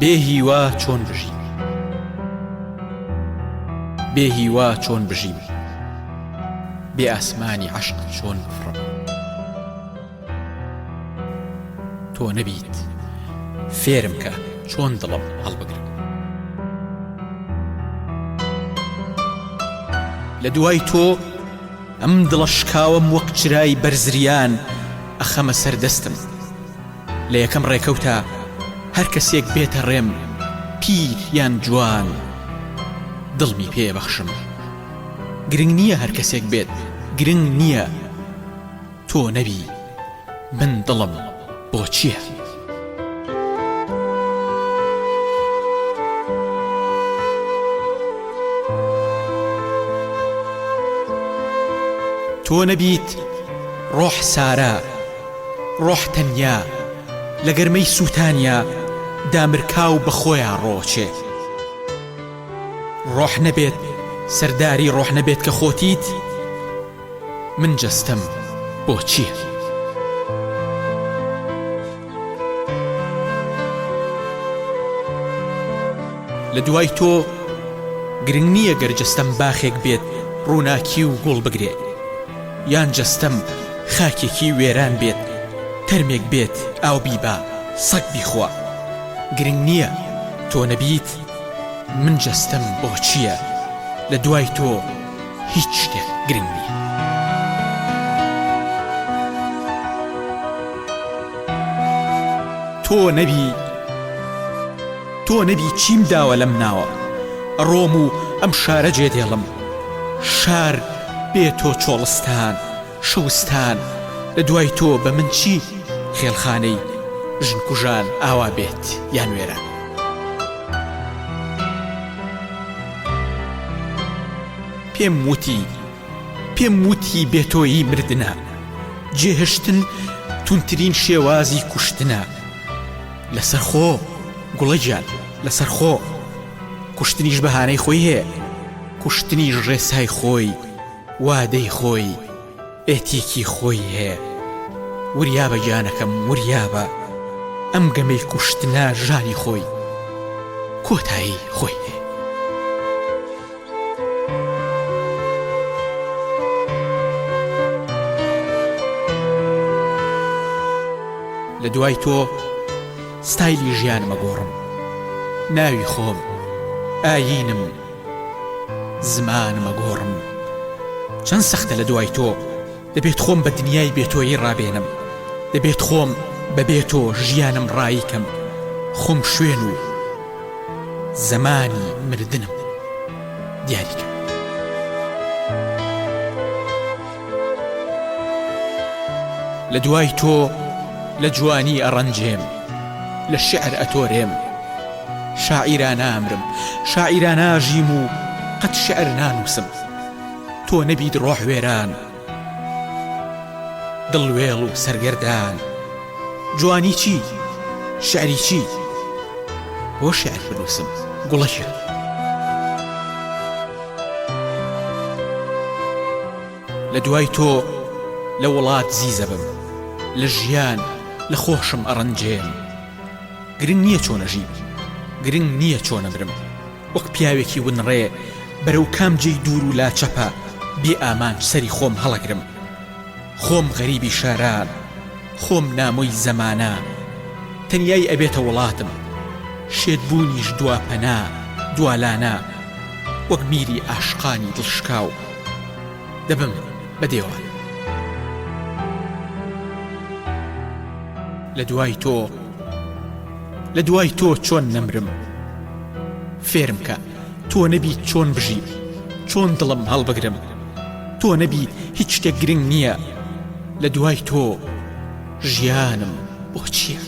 بێهیوا چۆن بژی، بێهیوا چۆن بژیم، بێ ئاسمانی عەشق چۆن بفڕم. تۆ نەبیت فێرم کە چۆن دڵم هەڵبگرم. لە دوای تۆ ئەم دڵە شکاوم وەک چرای بەرزریان ئەخەمە سەر دەستم. لە یەکەم ڕێکەوتە هەر کەسێک بێتە ڕێم، پیر یان جوان، دڵمی پێ بەخشم. گرنگ نییە هەر کەسێک بێت، گرنگ نییە تۆ نەبی، من دڵم بۆ چییە؟ تۆ نەبیت ڕۆح سارا، ڕۆح تەنیا لە گەرمەی سووتانیا دامرکاو بە خۆیان ڕۆچێ. ڕۆح نەبێت سەرداری ڕۆح نەبێت کە خۆتیت، من جەستەم بۆ چییە؟ لە دوای تۆ گرنگ نییە گەر جەستەم باخێک بێت ڕووناکی و گوڵ بگرێ، یان جەستەم خاکێکی وێران بێت تەرمێک بێت ئاو بیبا سەگ بیخوا. گرنگ نییە تۆ نەبیت، من جەستەم بۆ چییە؟ لە دوای تۆ هیچ شتێک گرنگ نییە. تۆ نەبی چیم داوە لەم ناوە، ئەڕۆم و ئەم شارە جێدێڵم. شار بێ تۆ چۆڵستان شەوستان، لە دوای تۆ بە من چی؟ خێڵخانەی ژن کوژان ئاوا بێت یان وێران. پێم وتی بێتۆیی مردنە، جێهشتن تونترین شێوازی کوشتنە. لەسەر خۆ گوڵە گیان، لەسەر خۆ کوشتنیش بەهانەی خۆی هەیە، کوشتنیش ڕێسای خۆی، وادەی خۆی، ئێتێکی خۆی هەیە. وریابە گیانەکەم وریابە، ئەم گەمەی کوشتنە ژانی خۆی، کۆتایی خۆی هەیە. لە دوای تۆ ستایلی ژیانمە گۆڕم، ناوی خۆم، ئایینم، زمانمە گۆڕم. چەند سەختە لە دوای تۆ، دەبێت خۆم بە دنیای بێتۆیی ڕابێنم، دەبێت خۆم بە بێتۆ ژیانم ڕاییکەم، خۆم شوێن و زەمانی مردنم دیاریکەم. لە دوای تۆ لە جوانی ئەڕەنجێم، لە شعر ئەتۆرێم. شاعیرانە ئەمرم، شاعیرانە ئاژیم و قەت شعر نانووسم. تۆ نەبیت ڕۆح وێران، دڵوێڵ و سەرگەردان. جوانی چی؟ شعری چی؟ بۆ شعر بنووسم گوڵەکە. لە دوای تۆ لە وڵات زیزە بم، لە ژیان لە خۆشم ئەڕەنجێم. گرنگ نییە چۆنەژیم، گرنگ نییە چۆنەمرم، وەک پیاوێکی ونڕێ بەرەو کام جێی دوور و لاچەپە بێ ئامانج سەری خۆم هەڵەگرم. خۆم غەریبی شاران، خۆم نامۆی زەمانە، تەنیای ئەبێتە وڵاتم، شێتبوونیش دواپەنا دوالانە، وەک میری ئاشقانی دڵشکاو دەبم بە دێوان. لە دوای تۆ چۆن نەمرم، فێرم کە تۆ نەبی چۆن بژیم، چۆن دڵم هەڵبگرم. تۆ نەبی هیچ شتێک گرنگ نییە، لە دوای تۆ ژیانم بۆ چییە؟